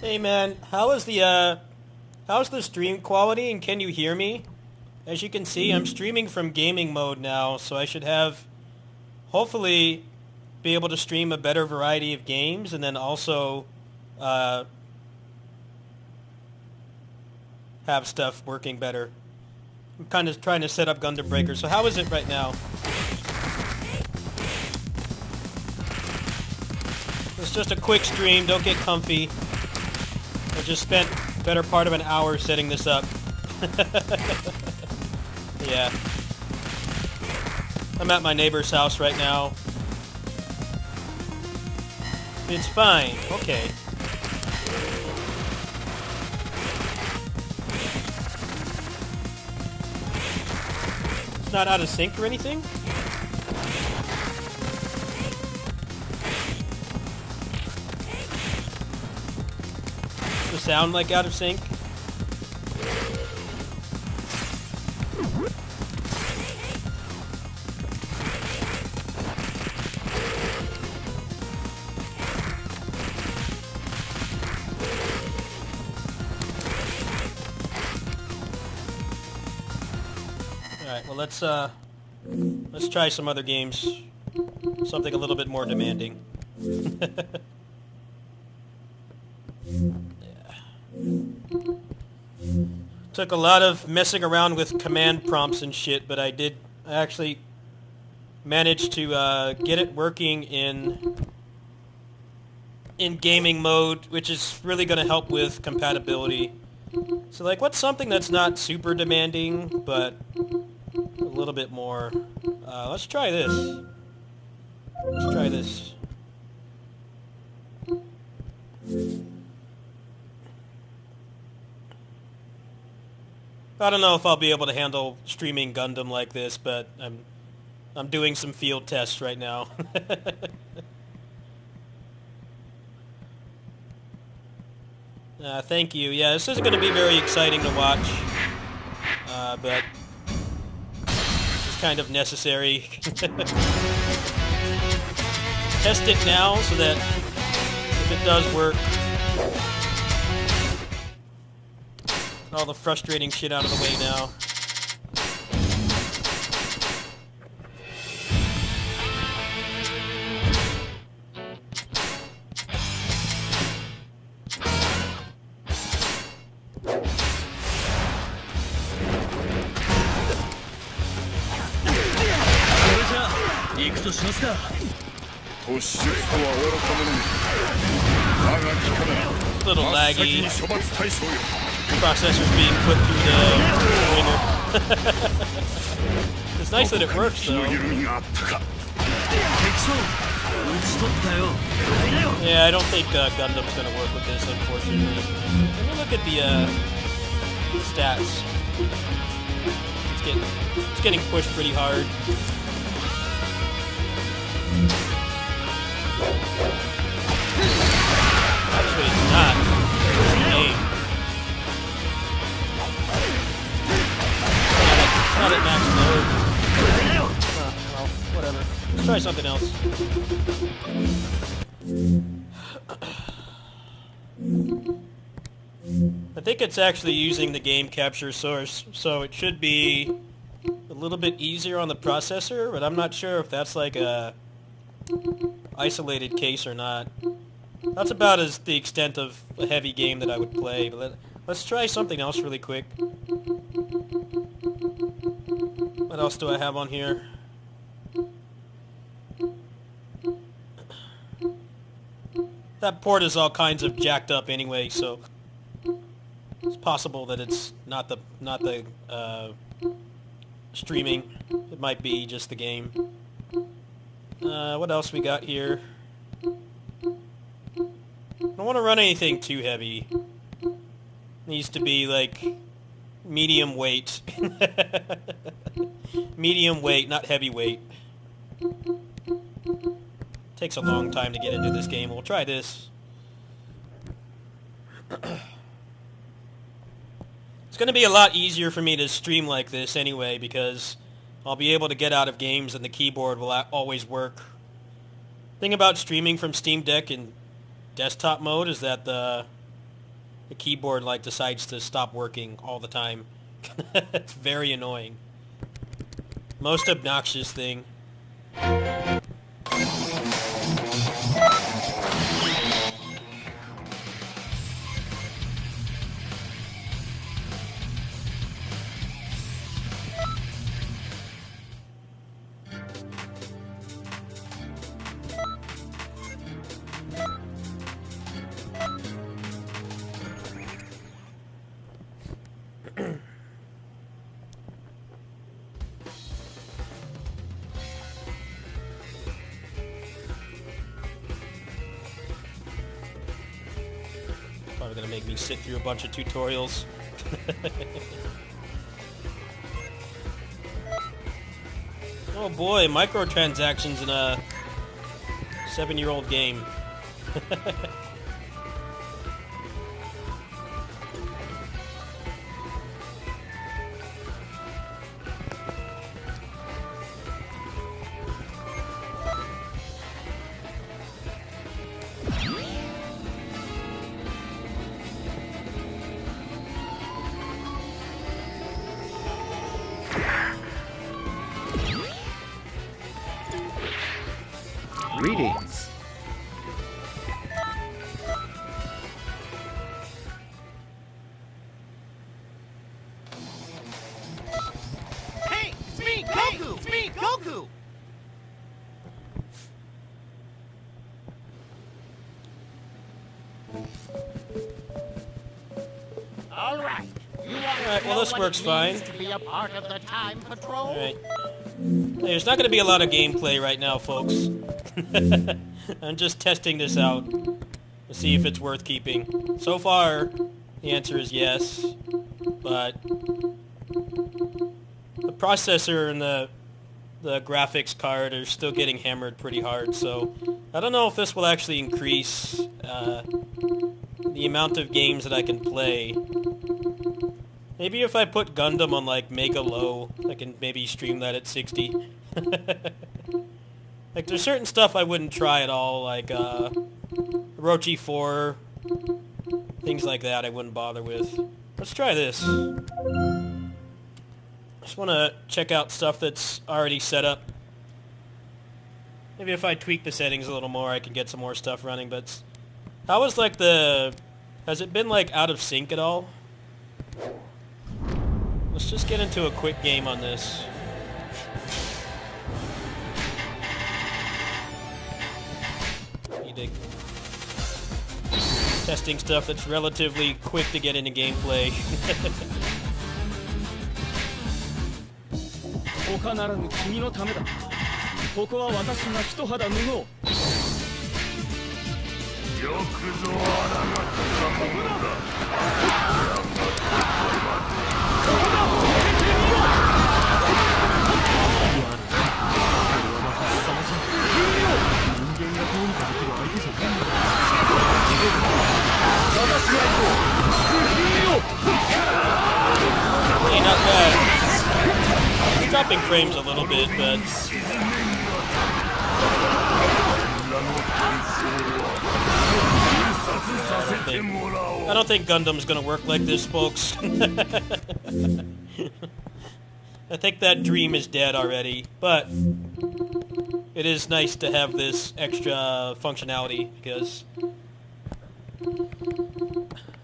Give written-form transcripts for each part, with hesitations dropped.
Hey man, how's the stream quality and can you hear me? As you can see, I'm streaming from gaming mode now, so I should hopefully be able to stream a better variety of games and then also have stuff working better. I'm kind of trying to set up Gundam Breaker, so how is it right now? It's just a quick stream, don't get comfy. I just spent the better part of an hour setting this up. Yeah. I'm at my neighbor's house right now. It's fine. Okay. It's not out of sync or anything? Does it sound like out of sync? Alright, well let's try some other games. Something a little bit more demanding. Took a lot of messing around with command prompts and shit, but I actually managed to get it working in gaming mode, which is really going to help with compatibility. So like, what's something that's not super demanding, but a little bit more? Let's try this. Let's try this. I don't know if I'll be able to handle streaming Gundam like this, but I'm doing some field tests right now. Thank you. Yeah, this is going to be very exciting to watch, but this is kind of necessary. Test it now so that if it does work, all the frustrating shit out of the way now. A little laggy. Processors being put through the ringer. It's nice that it works though. Yeah, I don't think Gundam's gonna work with this, unfortunately. Let me look at the stats. It's getting pushed pretty hard. Actually, it's not. It's a game. Not at max load. Well, whatever. Let's try something else. I think think it's actually using the game capture source, so it should be a little bit easier on the processor, but I'm not sure if that's like a isolated case or not. That's about as the extent of a heavy game that I would play, but let's try something else really quick. What else do I have on here? That port is all kinds of jacked up anyway, so it's possible that it's not the streaming. It might be just the game. What else we got here? I don't want to run anything too heavy. Needs to be like medium weight. Medium weight, not heavy weight. Takes a long time to get into this game. We'll try this. It's going to be a lot easier for me to stream like this anyway, because I'll be able to get out of games and the keyboard will always work. Thing about streaming from Steam Deck in desktop mode is that the keyboard like decides to stop working all the time. It's very annoying. Most obnoxious thing. Probably gonna make me sit through a bunch of tutorials. Oh boy, microtransactions in a 7-year-old game. Greetings. Hey, it's me, Goku! It's me, Goku! All right. You want Alright, well, this works fine. to be a part of the time patrol? Alright. There's not going to be a lot of gameplay right now, folks. I'm just testing this out to see if it's worth keeping. So far, the answer is yes, but the processor and the graphics card are still getting hammered pretty hard, so I don't know if this will actually increase the amount of games that I can play. Maybe if I put Gundam on like Mega Low, I can maybe stream that at 60. Like there's certain stuff I wouldn't try at all, like Orochi 4, things like that I wouldn't bother with. Let's try this. Just want to check out stuff that's already set up. Maybe if I tweak the settings a little more I can get some more stuff running, but how is like has it been like out of sync at all? Let's just get into a quick game on this. Testing stuff that's relatively quick to get into gameplay. 他ならぬ君のためだ。ここは私が一肌脱ごう。よくぞあらがったものだ。Hey, not bad. It's dropping frames a little bit, but させてもらおう I don't think Gundam's gonna work like this, folks. I think that dream is dead already, but it is nice to have this extra functionality, because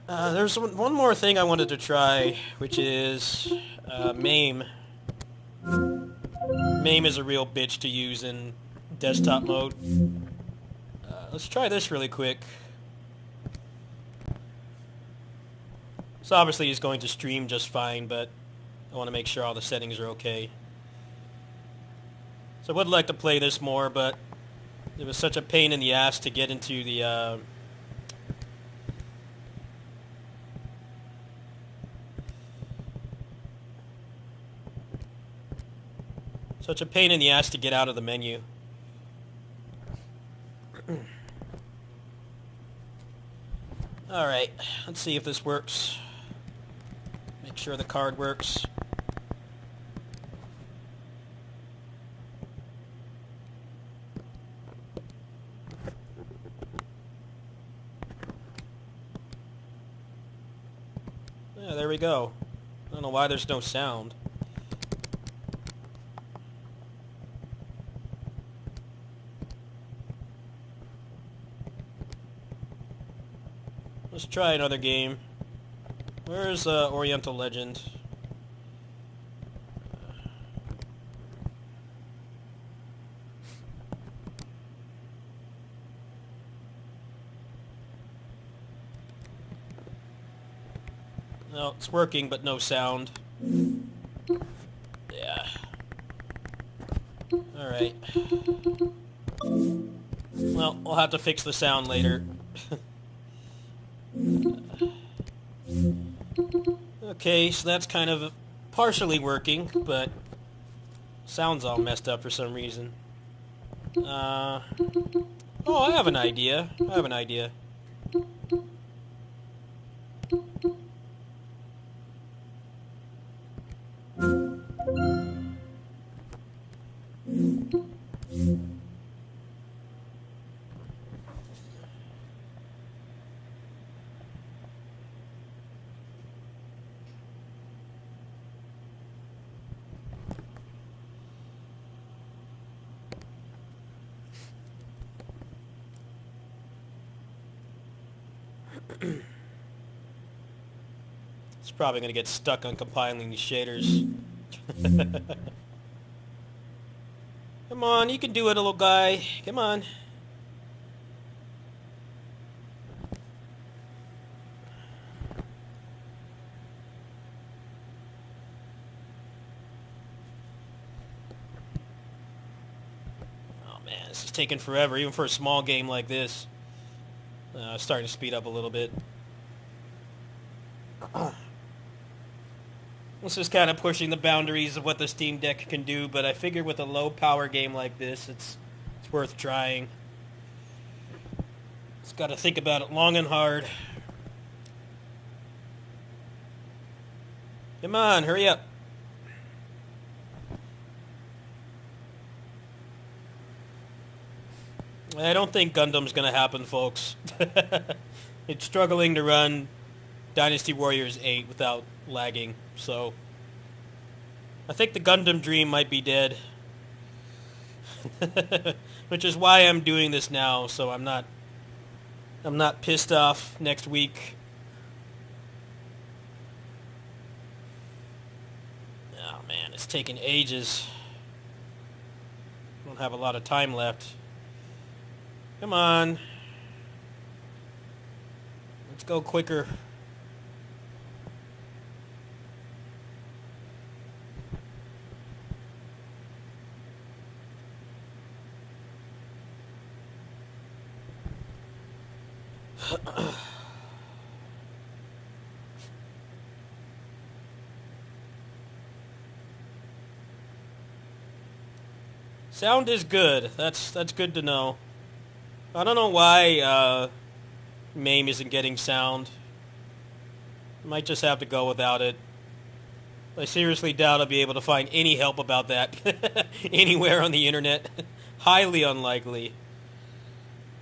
there's one more thing I wanted to try, which is MAME. MAME is a real bitch to use in desktop mode. Let's try this really quick. So obviously he's going to stream just fine, but I want to make sure all the settings are okay. So I would like to play this more, but it was such a pain in the ass to get into the such a pain in the ass to get out of the menu. Alright, let's see if this works. Make sure the card works. Yeah, there we go. I don't know why there's no sound. Let's try another game. Where's Oriental Legend? No, it's working, but no sound. Yeah. Alright. Well, we'll have to fix the sound later. Okay, so that's kind of partially working, but sound's all messed up for some reason. Oh, I have an idea. It's probably going to get stuck on compiling these shaders. Come on, you can do it, little guy. Come on. Oh man, this is taking forever, even for a small game like this. Starting to speed up a little bit. This is kind of pushing the boundaries of what the Steam Deck can do, but I figure with a low-power game like this, it's worth trying. Just got to think about it long and hard. Come on, hurry up. I don't think Gundam's going to happen, folks. It's struggling to run Dynasty Warriors 8 without lagging, so I think the Gundam dream might be dead. Which is why I'm doing this now, so I'm not pissed off next week. Oh man, it's taking ages. I don't have a lot of time left. Come on. Let's go quicker. Sound is good. That's good to know. I don't know why MAME isn't getting sound. Might just have to go without it. I seriously doubt I'll be able to find any help about that anywhere on the internet. Highly unlikely.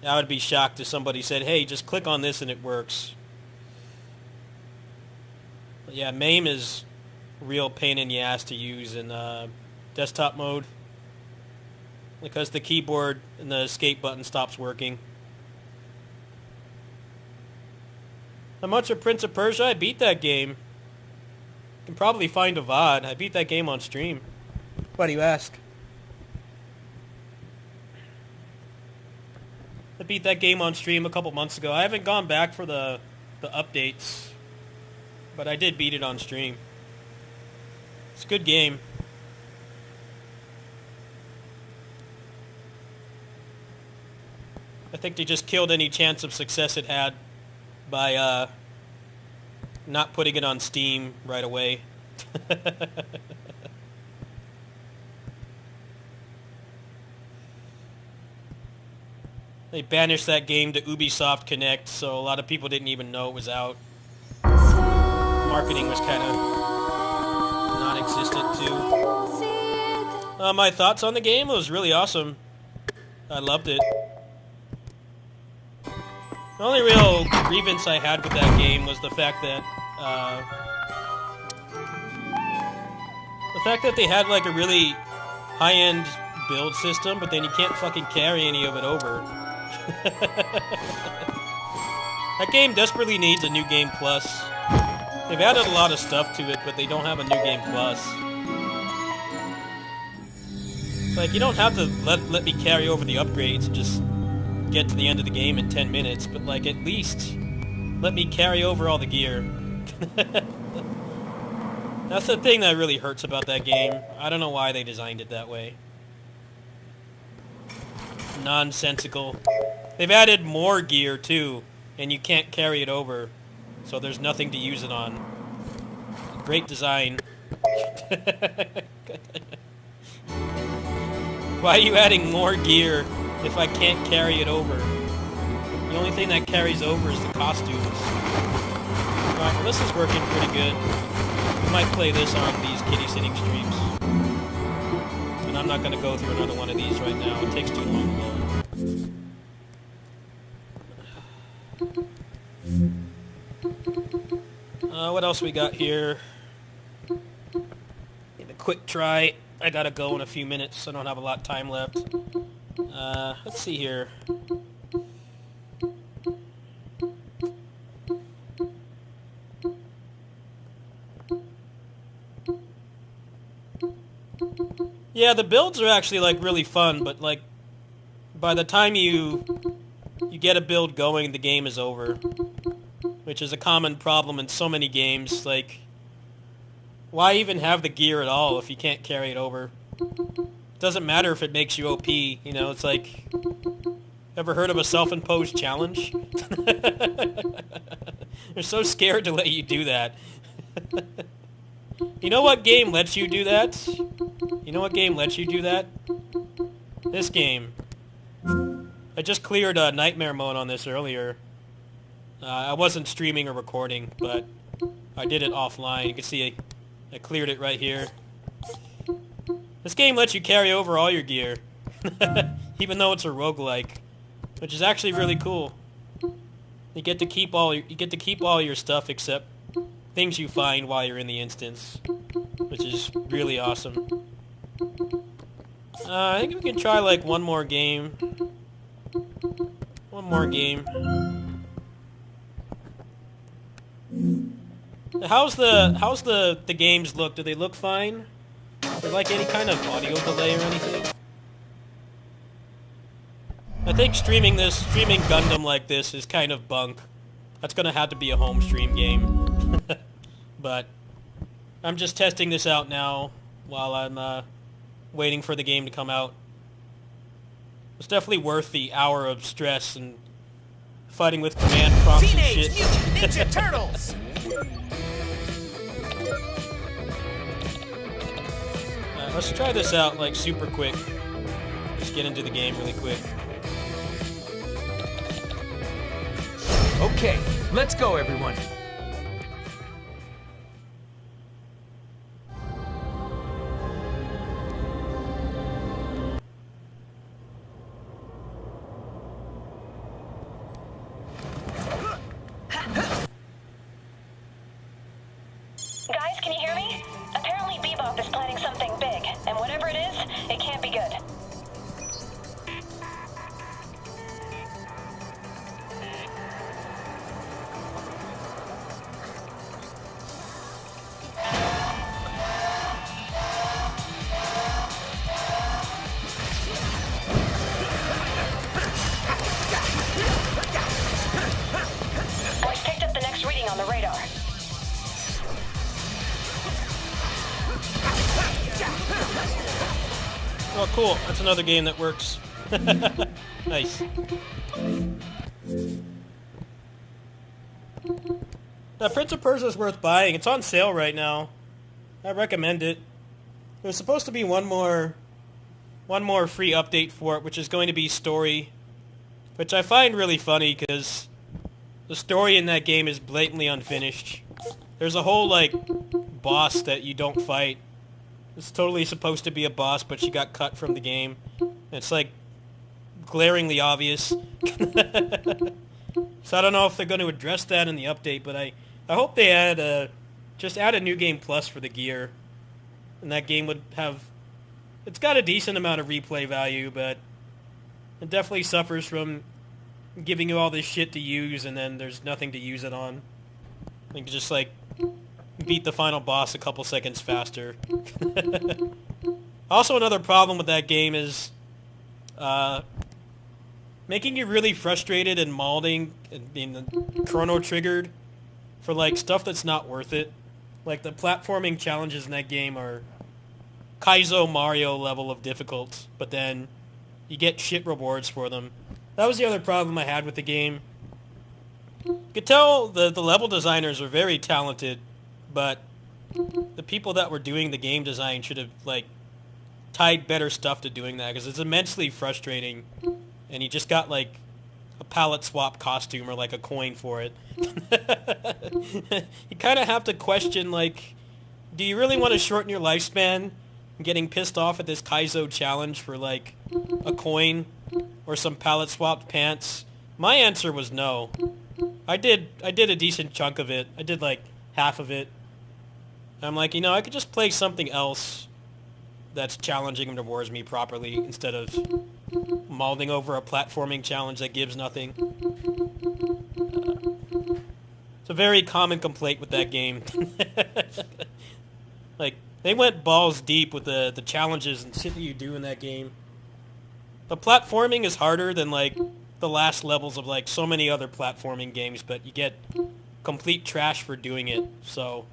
I would be shocked if somebody said, hey, just click on this and it works. But yeah, MAME is a real pain in the ass to use in desktop mode because the keyboard and the escape button stops working. How much of Prince of Persia? I beat that game. You can probably find a VOD. I beat that game on stream. Why do you ask? I beat that game on stream a couple months ago. I haven't gone back for the updates, but I did beat it on stream. It's a good game. I think they just killed any chance of success it had by not putting it on Steam right away. They banished that game to Ubisoft Connect, so a lot of people didn't even know it was out. Marketing was kind of non-existent too. My thoughts on the game? It was really awesome. I loved it. The only real grievance I had with that game was the fact that they had like a really high-end build system, but then you can't fucking carry any of it over. That game desperately needs a New Game Plus. They've added a lot of stuff to it, but they don't have a New Game Plus. Like, you don't have to let me carry over the upgrades and just get to the end of the game in 10 minutes, but like, at least let me carry over all the gear. That's the thing that really hurts about that game. I don't know why they designed it that way. Nonsensical. They've added more gear too, and you can't carry it over, so there's nothing to use it on. Great design. Why are you adding more gear if I can't carry it over? The only thing that carries over is the costumes. Alright, well, this is working pretty good. We might play this on these kitty sitting streams. And I'm not going to go through another one of these right now. It takes too long. What else we got here? Give a quick try. I gotta go in a few minutes. I don't have a lot of time left. Let's see here. Yeah, the builds are actually like really fun, but like by the time you get a build going, the game is over, which is a common problem in so many games. Like, why even have the gear at all if you can't carry it over? It doesn't matter if it makes you OP, you know, it's like, ever heard of a self-imposed challenge? They're so scared to let you do that. You know what game lets you do that? You know what game lets you do that? This game. I just cleared a nightmare mode on this earlier. I wasn't streaming or recording, but I did it offline. You can see I cleared it right here. This game lets you carry over all your gear, even though it's a roguelike, which is actually really cool. You get to keep all your stuff except things you find while you're in the instance, which is really awesome. I think we can try like one more game. One more game. How's the games look? Do they look fine? Is there like any kind of audio delay or anything? I think streaming Gundam like this is kind of bunk. That's gonna have to be a home stream game. But I'm just testing this out now while I'm waiting for the game to come out. It's definitely worth the hour of stress and fighting with command prompts and shit. Teenage Mutant Ninja Turtles! Let's try this out like super quick. Just get into the game really quick. Okay, let's go, everyone. can you hear me? Apparently Bebop is planning something big, and whatever it is, it can't be good. I've picked up the next reading on the radar. Oh, cool. That's another game that works. Nice. Prince of Persia is worth buying. It's on sale right now. I recommend it. There's supposed to be one more free update for it, which is going to be story, which I find really funny because the story in that game is blatantly unfinished. There's a whole, like, boss that you don't fight. It's totally supposed to be a boss, but she got cut from the game. It's, like, glaringly obvious. So I don't know if they're going to address that in the update, but I hope they just add a New Game Plus for the gear. And that game would have... It's got a decent amount of replay value, but it definitely suffers from giving you all this shit to use, and then there's nothing to use it on. You can just, like, beat the final boss a couple seconds faster. Also, another problem with that game is making you really frustrated and mauling and being chrono triggered for, like, stuff that's not worth it. Like, the platforming challenges in that game are Kaizo Mario level of difficult, but then you get shit rewards for them. That was the other problem I had with the game. You could tell the level designers were very talented, but the people that were doing the game design should have, like, tied better stuff to doing that, because it's immensely frustrating, and you just got, like, a palette swap costume or, like, a coin for it. You kind of have to question, like, do you really want to shorten your lifespan getting pissed off at this Kaizo challenge for, like, a coin or some palette swapped pants? My answer was no. I did a decent chunk of it. I did, like, half of it. I'm like, you know, I could just play something else that's challenging and rewards me properly instead of mauling over a platforming challenge that gives nothing. It's a very common complaint with that game. Like, they went balls deep with the challenges and shit that you do in that game. The platforming is harder than, like, the last levels of, like, so many other platforming games, but you get complete trash for doing it, so...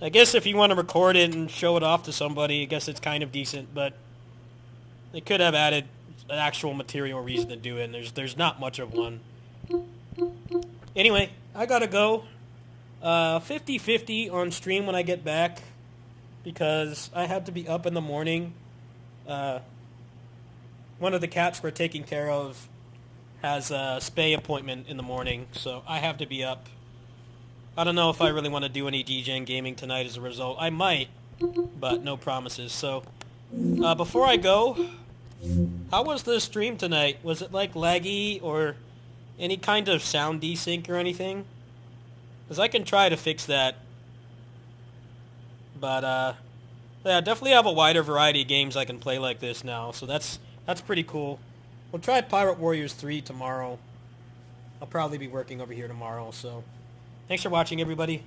I guess if you want to record it and show it off to somebody, I guess it's kind of decent, but they could have added an actual material reason to do it, and there's not much of one. Anyway, I gotta go. 50-50 on stream when I get back, because I had to be up in the morning. One of the cats we're taking care of has a spay appointment in the morning, so I have to be up. I don't know if I really want to do any DJing gaming tonight as a result. I might, but no promises. So, before I go, how was the stream tonight? Was it, like, laggy or any kind of sound desync or anything? Because I can try to fix that. But, yeah, definitely have a wider variety of games I can play like this now, so that's pretty cool. We'll try Pirate Warriors 3 tomorrow. I'll probably be working over here tomorrow, so... Thanks for watching, everybody.